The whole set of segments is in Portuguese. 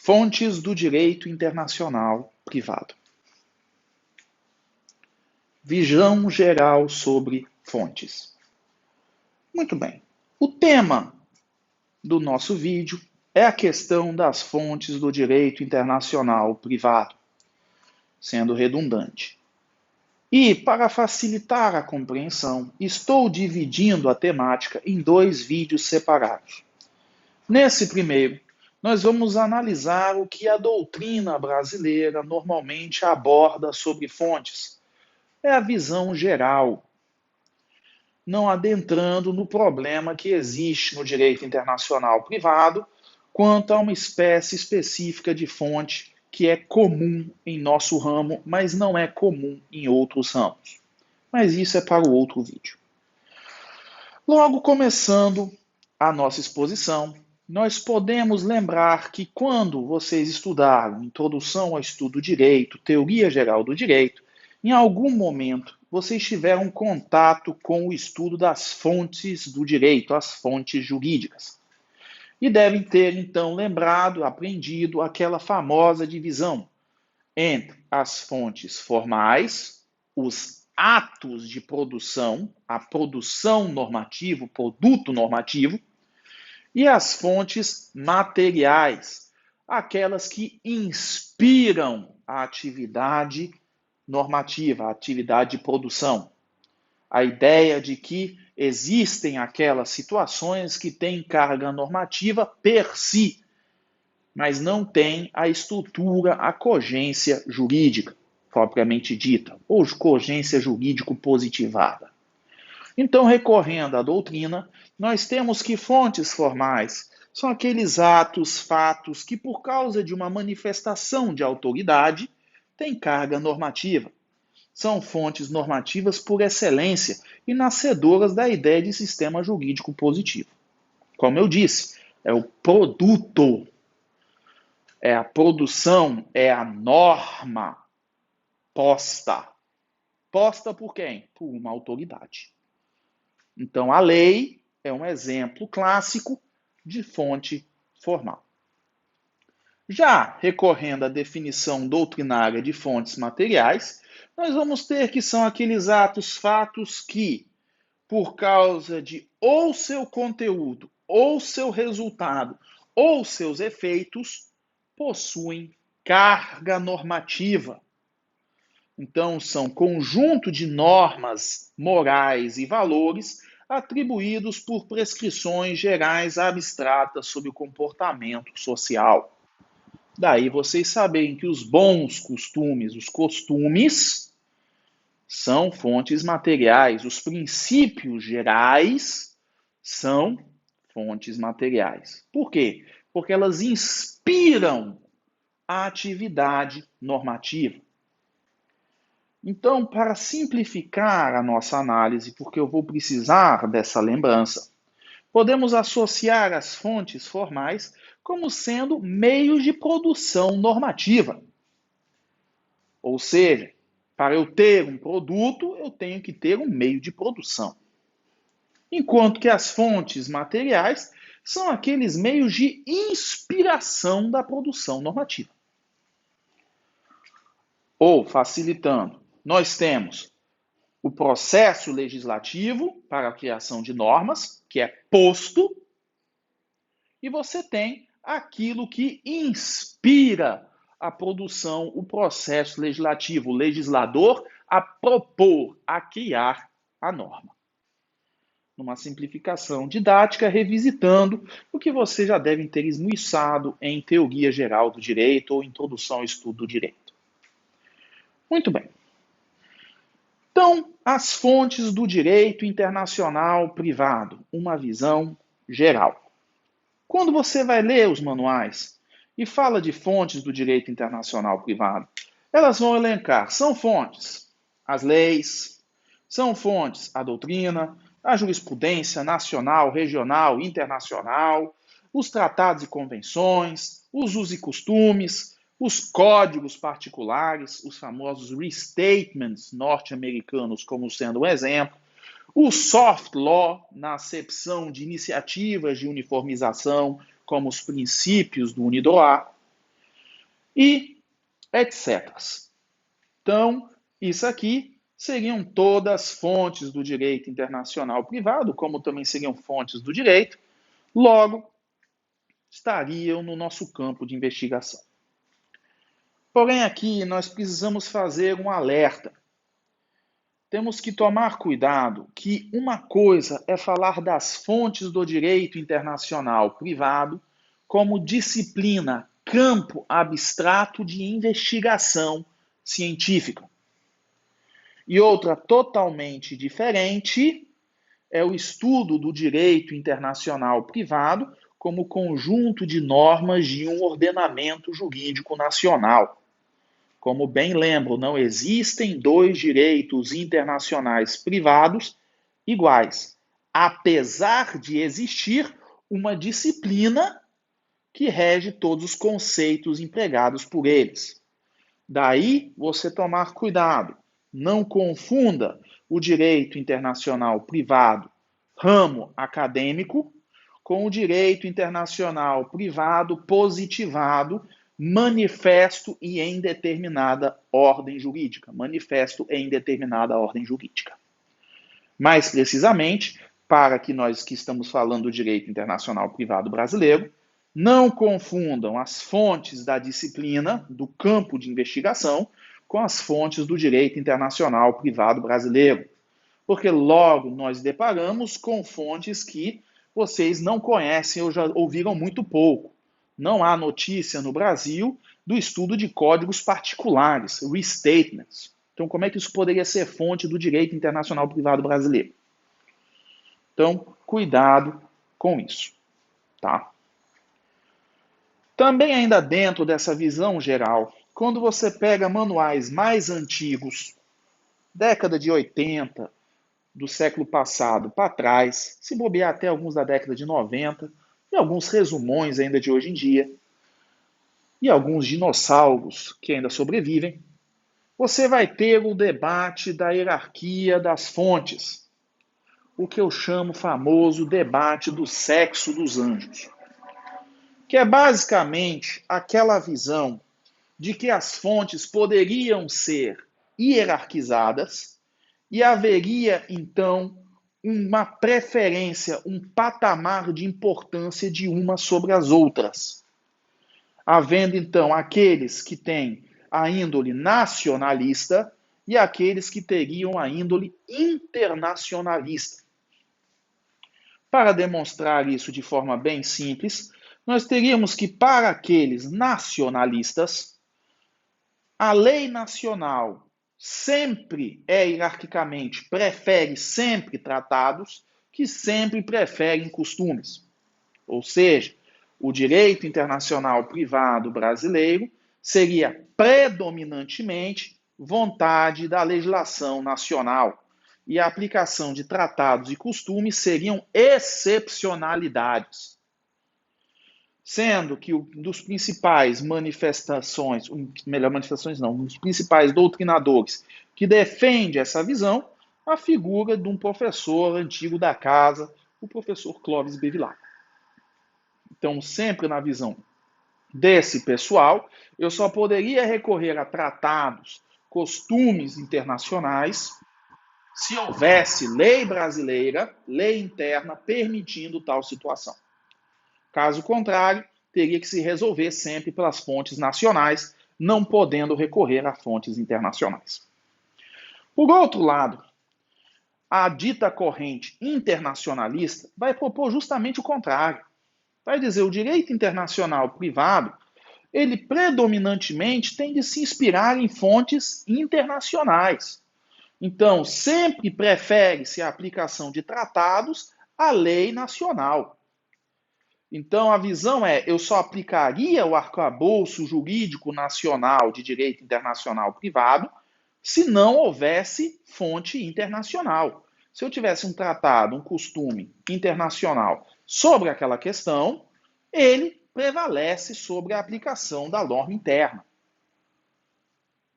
Fontes do direito internacional privado. Visão geral sobre fontes. Muito bem. O tema do nosso vídeo é a questão das fontes do direito internacional privado, sendo redundante. E, para facilitar a compreensão, estou dividindo a temática em 2 vídeos separados. Nesse primeiro, nós vamos analisar o que a doutrina brasileira normalmente aborda sobre fontes. É a visão geral, não adentrando no problema que existe no direito internacional privado quanto a uma espécie específica de fonte que é comum em nosso ramo, mas não é comum em outros ramos. Mas isso é para o outro vídeo. Logo começando a nossa exposição, nós podemos lembrar que quando vocês estudaram Introdução ao Estudo do Direito, Teoria Geral do Direito, em algum momento vocês tiveram contato com o estudo das fontes do direito, as fontes jurídicas. E devem ter, então, lembrado, aprendido aquela famosa divisão entre as fontes formais, os atos de produção, a produção normativa, o produto normativo, e as fontes materiais, aquelas que inspiram a atividade normativa, a atividade de produção. A ideia de que existem aquelas situações que têm carga normativa per si, mas não têm a estrutura, a cogência jurídica, propriamente dita, ou cogência jurídico positivada. Então, recorrendo à doutrina, nós temos que fontes formais são aqueles atos, fatos que, por causa de uma manifestação de autoridade, têm carga normativa. São fontes normativas por excelência e nascedoras da ideia de sistema jurídico positivo. Como eu disse, é o produto, é a produção, é a norma posta. Posta por quem? Por uma autoridade. Então, a lei é um exemplo clássico de fonte formal. Já recorrendo à definição doutrinária de fontes materiais, nós vamos ter que são aqueles atos, fatos que, por causa de ou seu conteúdo, ou seu resultado, ou seus efeitos, possuem carga normativa. Então, são conjunto de normas morais e valores atribuídos por prescrições gerais abstratas sobre o comportamento social. Daí vocês saberem que os bons costumes, os costumes, são fontes materiais. Os princípios gerais são fontes materiais. Por quê? Porque elas inspiram a atividade normativa. Então, para simplificar a nossa análise, porque eu vou precisar dessa lembrança, podemos associar as fontes formais como sendo meios de produção normativa. Ou seja, para eu ter um produto, eu tenho que ter um meio de produção. Enquanto que as fontes materiais são aqueles meios de inspiração da produção normativa. Ou, facilitando, nós temos o processo legislativo para a criação de normas, que é posto, e você tem aquilo que inspira a produção, o processo legislativo, o legislador a propor, a criar a norma. Numa simplificação didática, revisitando o que vocês já devem ter esmiuçado em Teoria Geral do Direito ou Introdução ao Estudo do Direito. Muito bem. Então, as fontes do direito internacional privado, uma visão geral. Quando você vai ler os manuais e fala de fontes do direito internacional privado, elas vão elencar, são fontes as leis, são fontes a doutrina, a jurisprudência nacional, regional, internacional, os tratados e convenções, os usos e costumes, os códigos particulares, os famosos restatements norte-americanos como sendo um exemplo, o soft law, na acepção de iniciativas de uniformização, como os princípios do UNIDROIT, e etc. Então, isso aqui seriam todas fontes do direito internacional privado, como também seriam fontes do direito, logo estariam no nosso campo de investigação. Porém, aqui nós precisamos fazer um alerta. Temos que tomar cuidado que uma coisa é falar das fontes do direito internacional privado como disciplina, campo abstrato de investigação científica. E outra totalmente diferente é o estudo do direito internacional privado como conjunto de normas de um ordenamento jurídico nacional. Como bem lembro, não existem dois direitos internacionais privados iguais, apesar de existir uma disciplina que rege todos os conceitos empregados por eles. Daí você tomar cuidado, não confunda o direito internacional privado, ramo acadêmico, com o direito internacional privado positivado, manifesto e em determinada ordem jurídica. Manifesto em determinada ordem jurídica. Mais precisamente, para que nós que estamos falando do direito internacional privado brasileiro, não confundam as fontes da disciplina do campo de investigação com as fontes do direito internacional privado brasileiro. Porque logo nós deparamos com fontes que vocês não conhecem ou já ouviram muito pouco. Não há notícia no Brasil do estudo de códigos particulares, restatements. Então, como é que isso poderia ser fonte do direito internacional privado brasileiro? Então, cuidado com isso, tá? Também ainda dentro dessa visão geral, quando você pega manuais mais antigos, década de 80, do século passado para trás, se bobear até alguns da década de 90, e alguns resumões ainda de hoje em dia, e alguns dinossauros que ainda sobrevivem, você vai ter o debate da hierarquia das fontes, o que eu chamo famoso debate do sexo dos anjos, que é basicamente aquela visão de que as fontes poderiam ser hierarquizadas e haveria, então, uma preferência, um patamar de importância de uma sobre as outras. Havendo, então, aqueles que têm a índole nacionalista e aqueles que teriam a índole internacionalista. Para demonstrar isso de forma bem simples, nós teríamos que, para aqueles nacionalistas, a lei nacional sempre é hierarquicamente, prefere sempre tratados que sempre preferem costumes. Ou seja, o direito internacional privado brasileiro seria predominantemente vontade da legislação nacional e a aplicação de tratados e costumes seriam excepcionalidades. Sendo que um dos principais manifestações, melhor manifestações não, um dos principais doutrinadores que defende essa visão, a figura de um professor antigo da casa, o professor Clóvis Bevilacqua. Então, sempre na visão desse pessoal, eu só poderia recorrer a tratados, costumes internacionais, se houvesse lei brasileira, lei interna, permitindo tal situação. Caso contrário, teria que se resolver sempre pelas fontes nacionais, não podendo recorrer a fontes internacionais. Por outro lado, a dita corrente internacionalista vai propor justamente o contrário. Vai dizer o direito internacional privado, ele predominantemente tem de se inspirar em fontes internacionais. Então, sempre prefere-se a aplicação de tratados à lei nacional. Então, a visão é, eu só aplicaria o arcabouço jurídico nacional de direito internacional privado se não houvesse fonte internacional. Se eu tivesse um tratado, um costume internacional sobre aquela questão, ele prevalece sobre a aplicação da norma interna.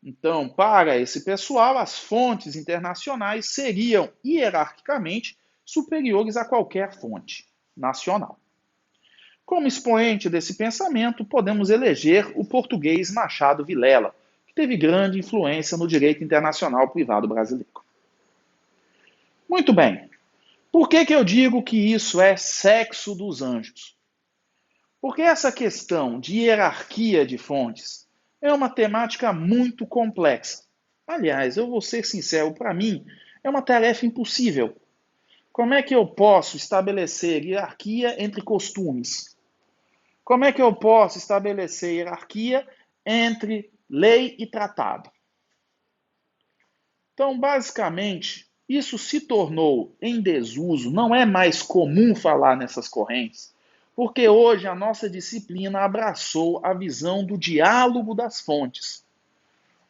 Então, para esse pessoal, as fontes internacionais seriam hierarquicamente superiores a qualquer fonte nacional. Como expoente desse pensamento, podemos eleger o português Machado Vilela, que teve grande influência no direito internacional privado brasileiro. Muito bem. Por que eu digo que isso é sexo dos anjos? Porque essa questão de hierarquia de fontes é uma temática muito complexa. Aliás, eu vou ser sincero, para mim é uma tarefa impossível. Como é que eu posso estabelecer hierarquia entre costumes? Como é que eu posso estabelecer hierarquia entre lei e tratado? Então, basicamente, isso se tornou em desuso, não é mais comum falar nessas correntes, porque hoje a nossa disciplina abraçou a visão do diálogo das fontes.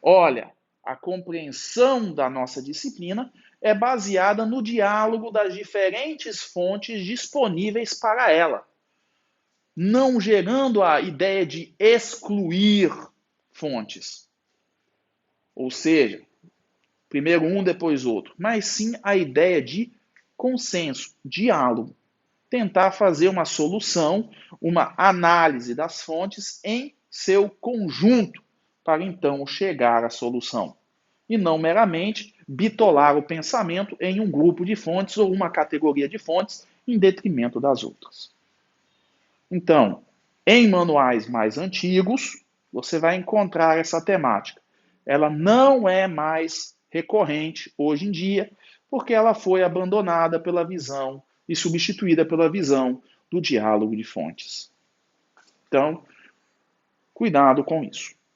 Olha, a compreensão da nossa disciplina é baseada no diálogo das diferentes fontes disponíveis para ela, não gerando a ideia de excluir fontes. Ou seja, primeiro um, depois outro, mas sim a ideia de consenso, diálogo. Tentar fazer uma solução, uma análise das fontes em seu conjunto, para então chegar à solução. E não meramente bitolar o pensamento em um grupo de fontes ou uma categoria de fontes em detrimento das outras. Então, em manuais mais antigos, você vai encontrar essa temática. Ela não é mais recorrente hoje em dia, porque ela foi abandonada pela visão e substituída pela visão do diálogo de fontes. Então, cuidado com isso.